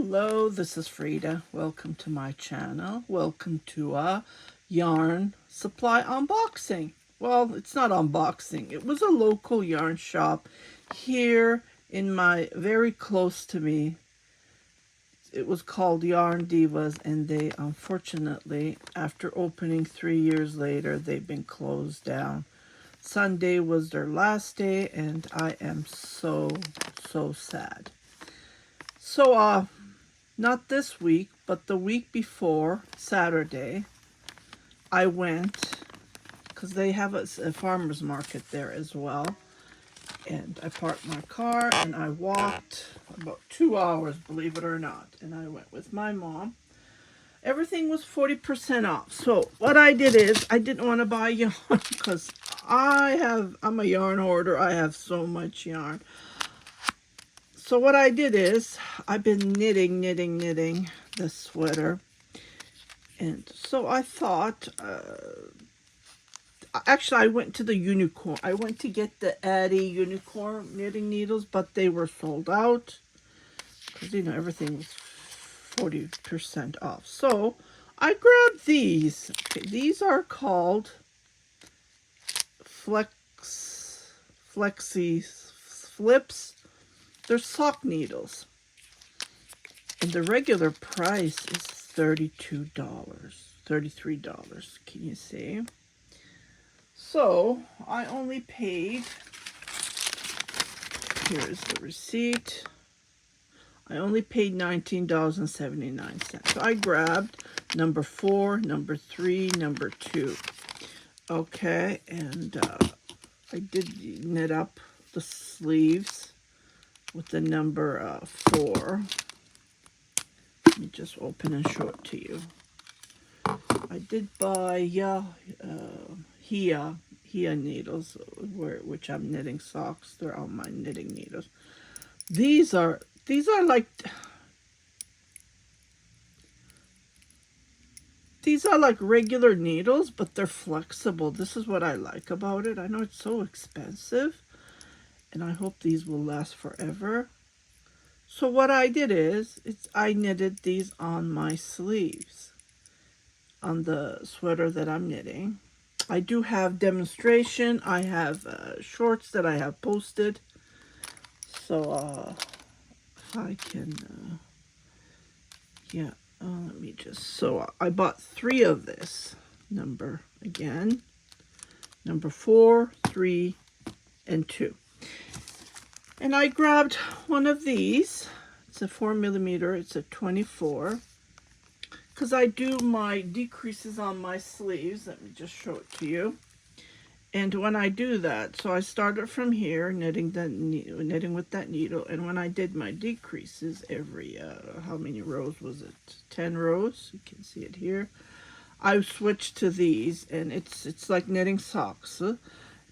Hello, this is Frida. Welcome to my channel. Welcome to a yarn supply unboxing. Well, it's not unboxing. It was a local yarn shop here in my very close to me. It was called Yarn Divas, and they unfortunately, after opening 3 years later, they've been closed down. Sunday was their last day, and I am so sad. So, not this week, but the week before, Saturday, I went, because they have a farmer's market there as well, and I parked my car, and I walked about 2 hours, believe it or not, and I went with my mom. Everything was 40% off. So what I did is, I didn't want to buy yarn, because I'm a yarn hoarder. I have so much yarn. So what I did is, I've been knitting this sweater. And so I thought, actually I went to the Unicorn. I went to get the Addy Unicorn knitting needles, but they were sold out. Because, you know, everything was 40% off. So I grabbed these. Okay, these are called Flexi Flips. They're sock needles, and the regular price is $32, $33. Can you see? So I only paid, here is the receipt, I only paid $19.79. So I grabbed number 4, number 3, number 2. Okay, and I did knit up the sleeves with the number 4. Let me just open and show it to you. I did buy Hia needles, which I'm knitting socks. They're all my knitting needles. These are like regular needles, but they're flexible. This is what I like about it. I know it's so expensive, and I hope these will last forever. So what I did is, I knitted these on my sleeves, on the sweater that I'm knitting. I do have demonstration. I have shorts that I have posted. So I can, let me just, so I bought 3 of this number again. Number 4, 3, and 2. And I grabbed one of these. It's a 4mm. It's a 24. Because I do my decreases on my sleeves. Let me just show it to you. And when I do that, so I started from here, knitting with that needle. And when I did my decreases every, how many rows was it? 10 rows. You can see it here. I switched to these, and it's like knitting socks.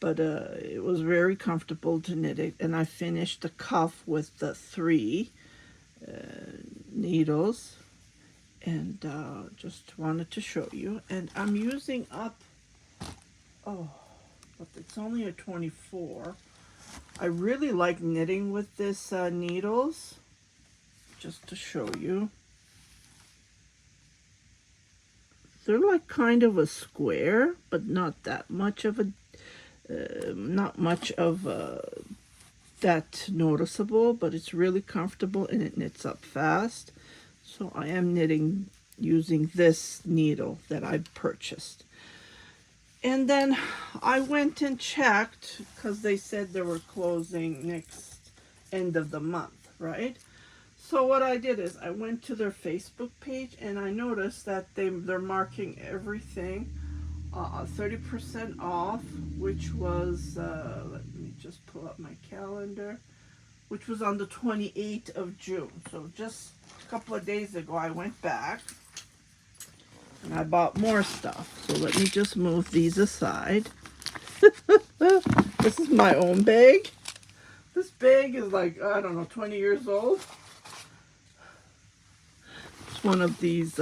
But it was very comfortable to knit it. And I finished the cuff with the 3 needles. And just wanted to show you. And I'm using up, but it's only a 24. I really like knitting with this needles. Just to show you. They're like kind of a square, but not that much of a that noticeable, but it's really comfortable, and it knits up fast. So I am knitting using this needle that I purchased. And then I went and checked, because they said they were closing next end of the month, right? So what I did is I went to their Facebook page, and I noticed that they're marking everything 30% off, which was, let me just pull up my calendar, which was on the 28th of June. So just a couple of days ago, I went back and I bought more stuff. So let me just move these aside. This is my own bag. This bag is like, I don't know, 20 years old. It's one of these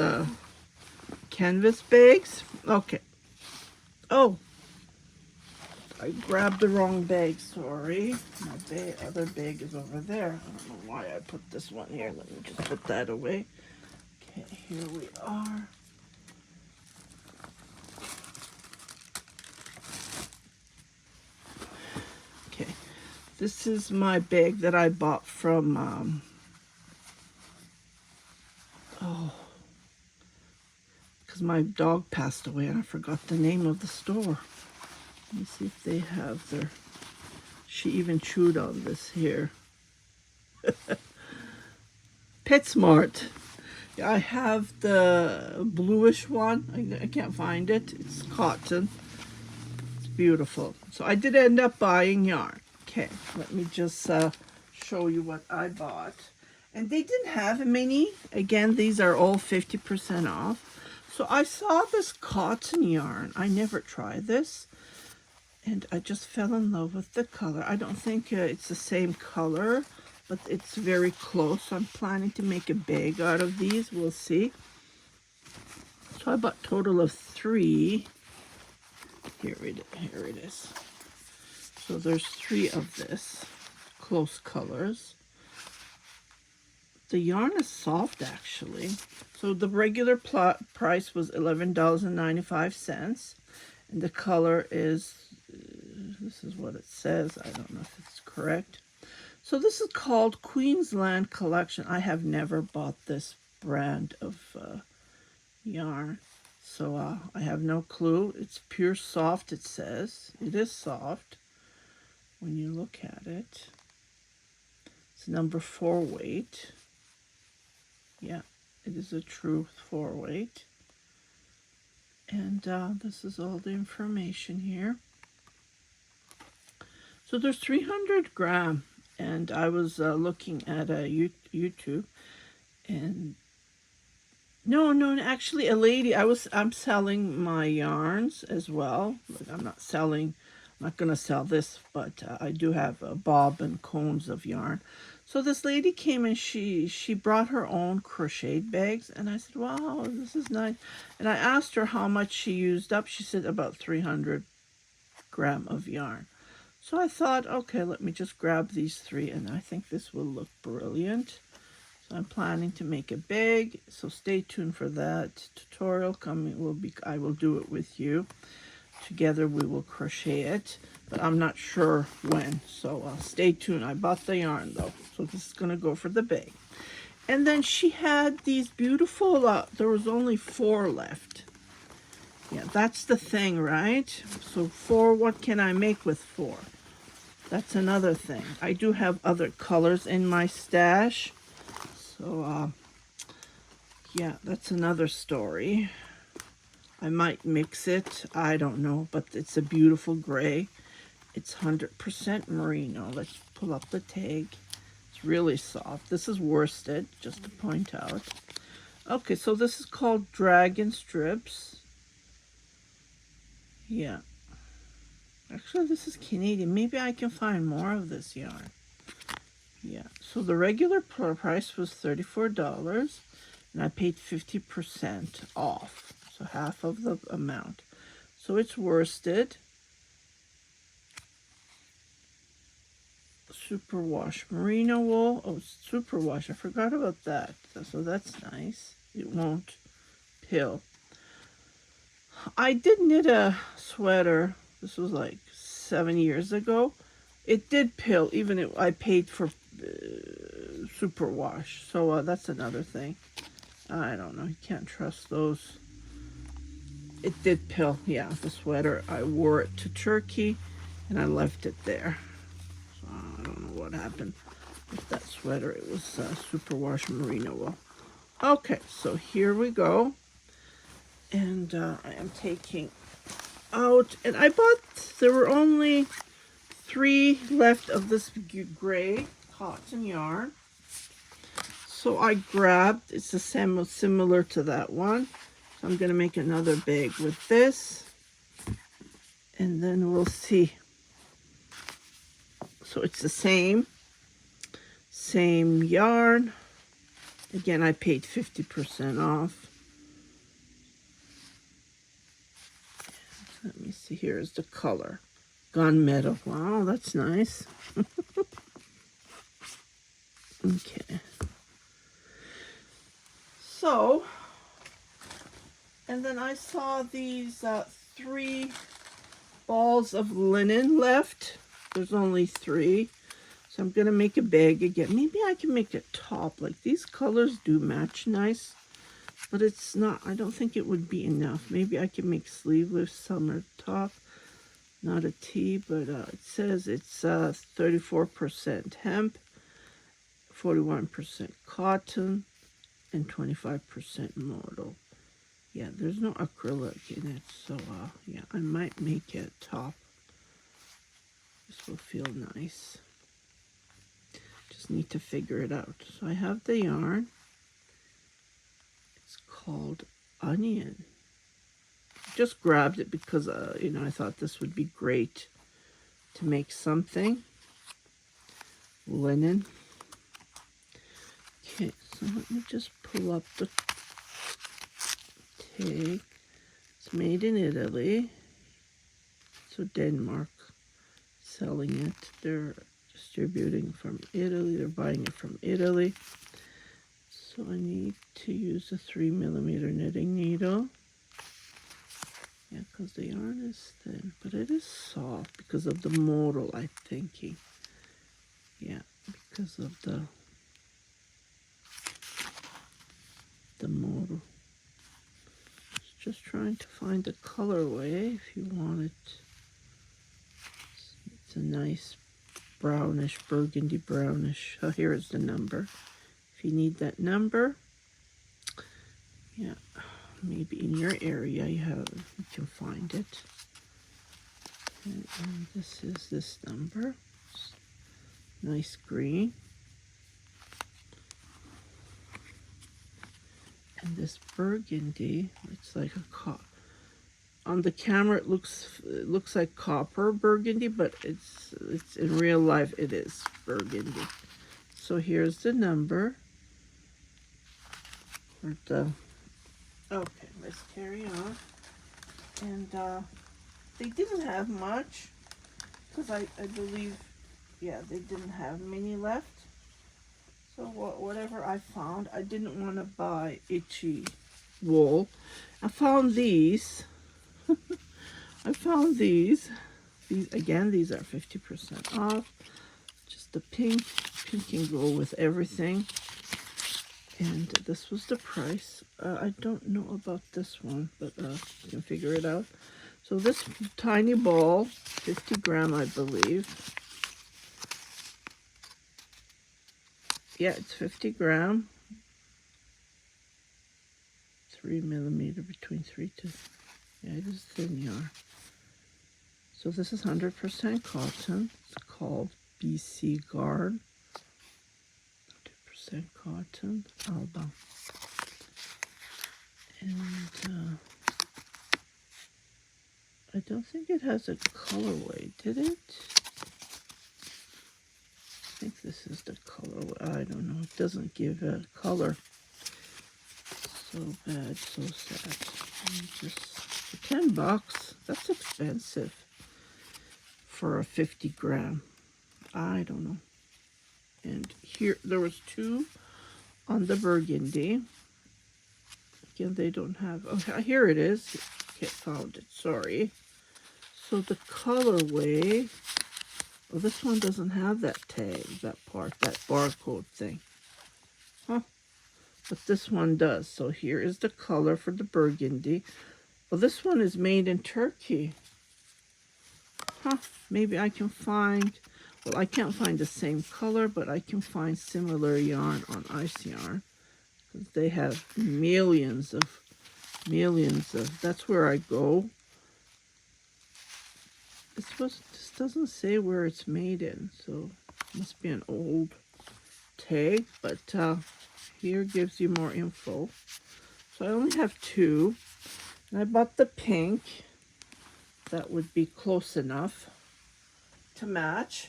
canvas bags. Okay. Oh, I grabbed the wrong bag, sorry. My other bag is over there. I don't know why I put this one here. Let me just put that away. Okay, here we are. Okay, this is my bag that I bought from, because my dog passed away and I forgot the name of the store. Let me see if they have their, she even chewed on this here. PetSmart. Yeah, I have the bluish one. I can't find it. It's cotton. It's beautiful. So I did end up buying yarn. Okay, let me just show you what I bought. And they didn't have many. Again, these are all 50% off. So I saw this cotton yarn. I never tried this. And I just fell in love with the color. I don't think it's the same color, but it's very close. I'm planning to make a bag out of these. We'll see. So I bought a total of 3. Here it is. So there's 3 of this, close colors. The yarn is soft, actually. So the regular price was $11.95. And the color is, this is what it says. I don't know if it's correct. So this is called Queensland Collection. I have never bought this brand of yarn. So I have no clue. It's pure soft, it says. It is soft when you look at it. It's number 4 weight. Yeah, it is a true 4 weight. And this is all the information here. So there's 300 gram. And I was looking at YouTube. And no, actually a lady, I'm selling my yarns as well. But I'm not going to sell this, but I do have a bob and cones of yarn. So this lady came and she brought her own crocheted bags, and I said, wow, this is nice. And I asked her how much she used up. She said about 300 gram of yarn. So I thought, okay, let me just grab these 3, and I think this will look brilliant. So I'm planning to make a bag, so stay tuned for that tutorial coming. I will do it with you. Together we will crochet it, but I'm not sure when, so stay tuned. I bought the yarn though, so this is going to go for the bag. And then she had these beautiful, there was only 4 left. Yeah, that's the thing, right? So 4, what can I make with 4? That's another thing. I do have other colors in my stash, so yeah, that's another story. I might mix it, I don't know, but it's a beautiful gray. It's 100% merino. Let's pull up the tag. It's really soft. This is worsted, just to point out. Okay, so this is called Dragon Strips. Yeah. Actually, this is Canadian. Maybe I can find more of this yarn. Yeah, so the regular price was $34, and I paid 50% off. So half of the amount. So it's worsted. Superwash merino wool. Oh, superwash. I forgot about that. So that's nice. It won't pill. I did knit a sweater. This was like 7 years ago. It did pill, even if I paid for superwash. So that's another thing. I don't know. You can't trust those. It did pill, yeah, the sweater. I wore it to Turkey, and I left it there. So I don't know what happened with that sweater. It was superwash merino wool. Okay, so here we go. And I am taking out, and I bought, there were only 3 left of this gray cotton yarn. So I grabbed, it's a similar to that one. So I'm going to make another bag with this, and then we'll see. So it's the same yarn. Again, I paid 50% off. Let me see, here's the color gunmetal. Wow, that's nice. Okay. So, and then I saw these 3 balls of linen left. There's only 3. So I'm going to make a bag again. Maybe I can make a top. Like, these colors do match nice. But it's not, I don't think it would be enough. Maybe I can make sleeveless summer top. Not a tee, but it says it's 34% hemp, 41% cotton, and 25% modal. Yeah, there's no acrylic in it, so yeah, I might make it top. This will feel nice. Just need to figure it out. So I have the yarn. It's called Onion. Just grabbed it because, you know, I thought this would be great to make something. Linen. Okay, so let me just pull up the tag. It's made in Italy. So Denmark selling it. They're distributing from Italy. They're buying it from Italy. So I need to use a 3mm knitting needle. Yeah, because the yarn is thin, but it is soft because of the modal, I'm thinking. Yeah, because of the modal. Just trying to find the colorway if you want it. It's a nice brownish, burgundy brownish. Oh, here is the number. If you need that number, yeah, maybe in your area you can find it. And this is this number. Nice green. And this burgundy, it's like a on the camera it looks like copper burgundy, but it's in real life it is burgundy. So here's the number. Okay, let's carry on. And they didn't have much because I believe, yeah, they didn't have many left. So whatever I found, I didn't want to buy itchy wool. I found these. I found these. These again, these are 50% off. Just the pink. Pink can go with everything. And this was the price. I don't know about this one, but you can figure it out. So this tiny ball, 50 gram, I believe. Yeah, it's 50 gram. 3mm between 3 to, yeah, it is thin yarn. So this is 100% cotton. It's called BC Garn. 100% cotton, Alba. And I don't think it has a colorway, did it? I think this is the colorway. I don't know. It doesn't give a color. So bad, so sad. Just for $10, that's expensive for a 50 gram. I don't know. And here, there was 2 on the burgundy. Again, they don't have, oh, here it is. Okay, found it, sorry. So the colorway, oh, this one doesn't have that tag, that part, that barcode thing. Huh. But this one does. So here is the color for the burgundy. Well, this one is made in Turkey. Huh. Maybe I can find, well, I can't find the same color, but I can find similar yarn on Ice Yarn. Because they have millions of, that's where I go. This doesn't say where it's made in, so it must be an old tag, but here gives you more info. So I only have 2, and I bought the pink. That would be close enough to match.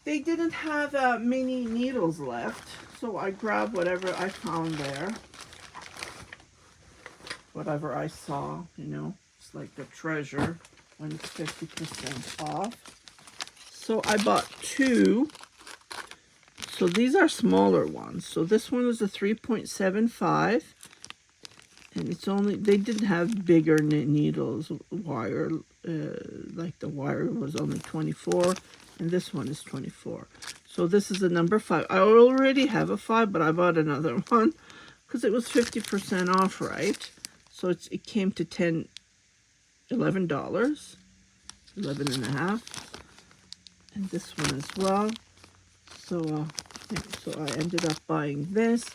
They didn't have many needles left, so I grabbed whatever I found there. Whatever I saw, you know, it's like the treasure. when it's 50% off. So I bought 2. So these are smaller ones. So this one was a 3.75. And it's only, they didn't have bigger needles, wire, like the wire was only 24, and this one is 24. So this is a number 5. I already have a 5, but I bought another one because it was 50% off, right? So it came to $11, 11 and a half, and this one as well. So, so I ended up buying this,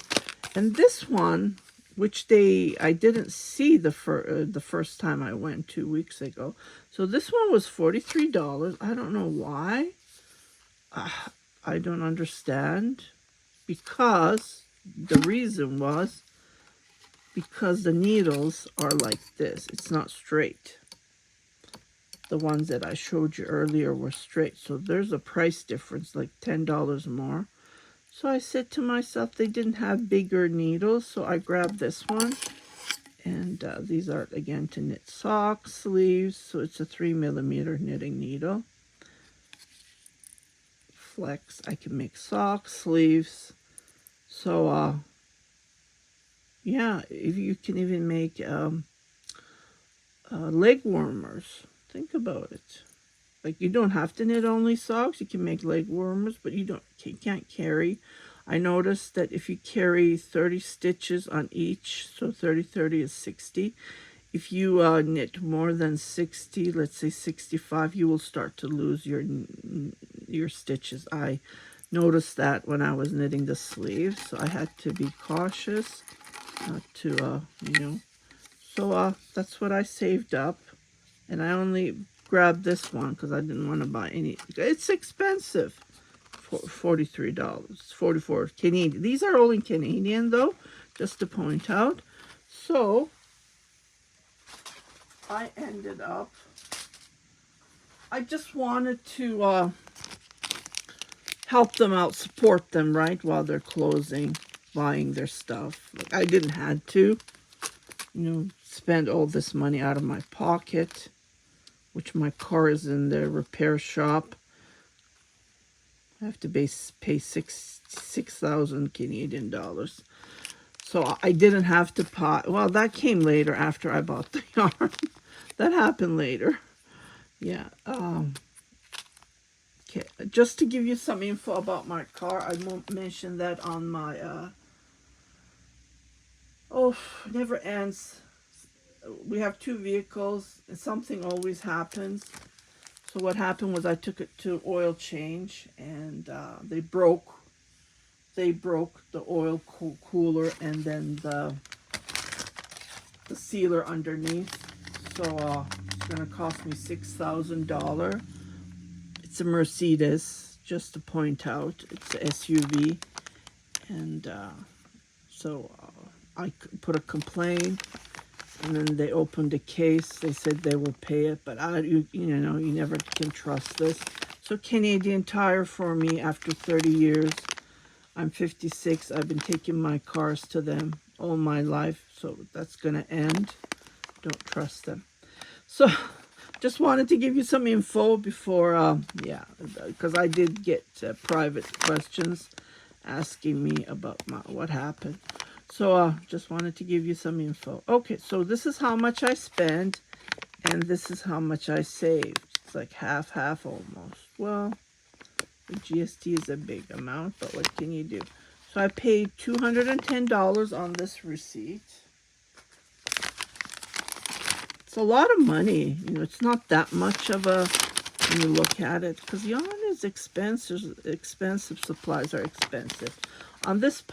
and this one, which I didn't see the first time I went 2 weeks ago. So this one was $43. I don't know why. I don't understand. Because the reason was because the needles are like this. It's not straight. The ones that I showed you earlier were straight. So there's a price difference, like $10 more. So I said to myself, they didn't have bigger needles, so I grabbed this one. And these are, again, to knit socks, sleeves. So it's a 3mm knitting needle. Flex, I can make socks, sleeves. So, yeah, if you can even make leg warmers. Think about it. Like, you don't have to knit only socks. You can make leg warmers, but you can't carry. I noticed that if you carry 30 stitches on each, so 30 is 60. If you knit more than 60, let's say 65, you will start to lose your stitches. I noticed that when I was knitting the sleeves, so I had to be cautious not to, you know. So that's what I saved up, and I only grabbed this one because I didn't want to buy any. It's expensive. $43, 44 Canadian. These are all in Canadian though, just to point out. So I ended up, I just wanted to help them out, support them, right, while they're closing, buying their stuff. Like, I didn't have to, you know, spend all this money out of my pocket, which my car is in the repair shop. I have to pay 6,000 Canadian dollars. So I didn't have to buy. Well, that came later after I bought the yarn. That happened later. Yeah. Okay. Just to give you some info about my car, I won't mention that on my. Oh, never ends. We have 2 vehicles, and something always happens. So what happened was I took it to oil change, and they broke the oil cooler and then the sealer underneath. So it's going to cost me $6,000. It's a Mercedes, just to point out. It's an SUV. And so I put a complaint. And then they opened the case. They said they will pay it, but you know, you never can trust this. So Canadian Tire for me after 30 years. I'm 56. I've been taking my cars to them all my life, so that's going to end. Don't trust them. So just wanted to give you some info before, yeah, because I did get private questions asking me about what happened. So just wanted to give you some info. Okay, so this is how much I spent, and this is how much I saved. It's like half almost. Well, the GST is a big amount, but what can you do? So I paid $210 on this receipt. It's a lot of money. You know, it's not that much of a, when you look at it, because yarn is expensive. Expensive supplies are expensive. On this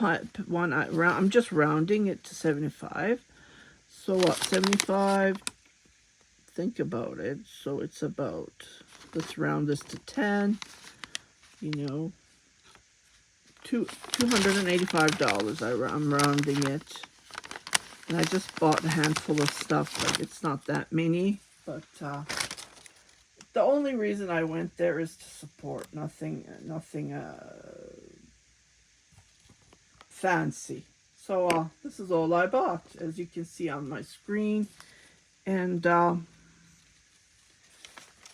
one, I'm just rounding it to 75. So what, 75? Think about it. So it's about, let's round this to 10. You know, $285. I'm rounding it. And I just bought a handful of stuff. Like, it's not that many. But the only reason I went there is to support. Nothing fancy. So this is all I bought, as you can see on my screen. And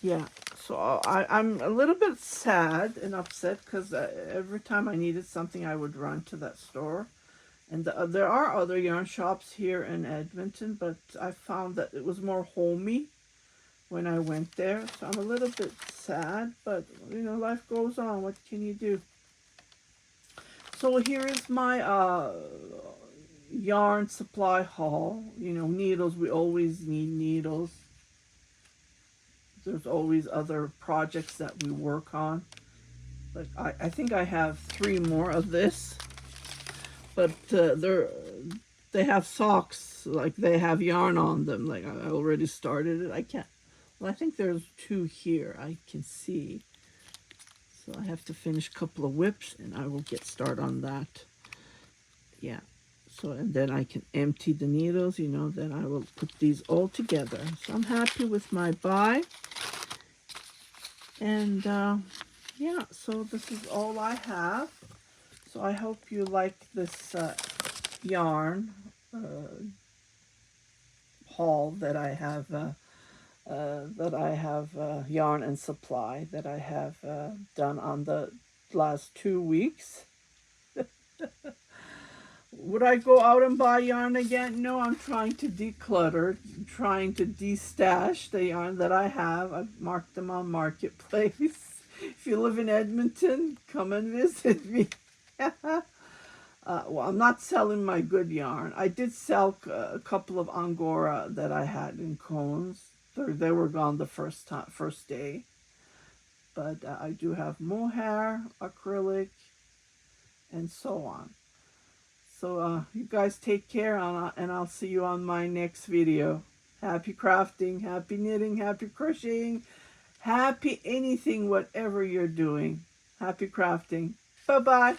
yeah, so I'm a little bit sad and upset because every time I needed something, I would run to that store. And there are other yarn shops here in Edmonton, but I found that it was more homey when I went there. So I'm a little bit sad, but you know, life goes on. What can you do? So here is my yarn supply haul. You know, needles, we always need needles. There's always other projects that we work on. Like I think I have 3 more of this, but they have socks, like they have yarn on them. Like I already started it. I can't. Well, I think there's 2 here. I can see. So I have to finish a couple of whips, and I will get started on that. Yeah. So, and then I can empty the needles, you know, then I will put these all together. So I'm happy with my buy. And yeah, so this is all I have. So I hope you like this yarn haul that I have, yarn and supply that I have done on the last 2 weeks. Would I go out and buy yarn again? No, I'm trying to declutter, trying to de-stash the yarn that I have. I've marked them on Marketplace. If you live in Edmonton, come and visit me. Well, I'm not selling my good yarn. I did sell a couple of Angora that I had in cones. They were gone the first day. But I do have mohair, acrylic, and so on. So you guys take care, and I'll see you on my next video. Happy crafting, happy knitting, happy crocheting, happy anything, whatever you're doing. Happy crafting. Bye-bye.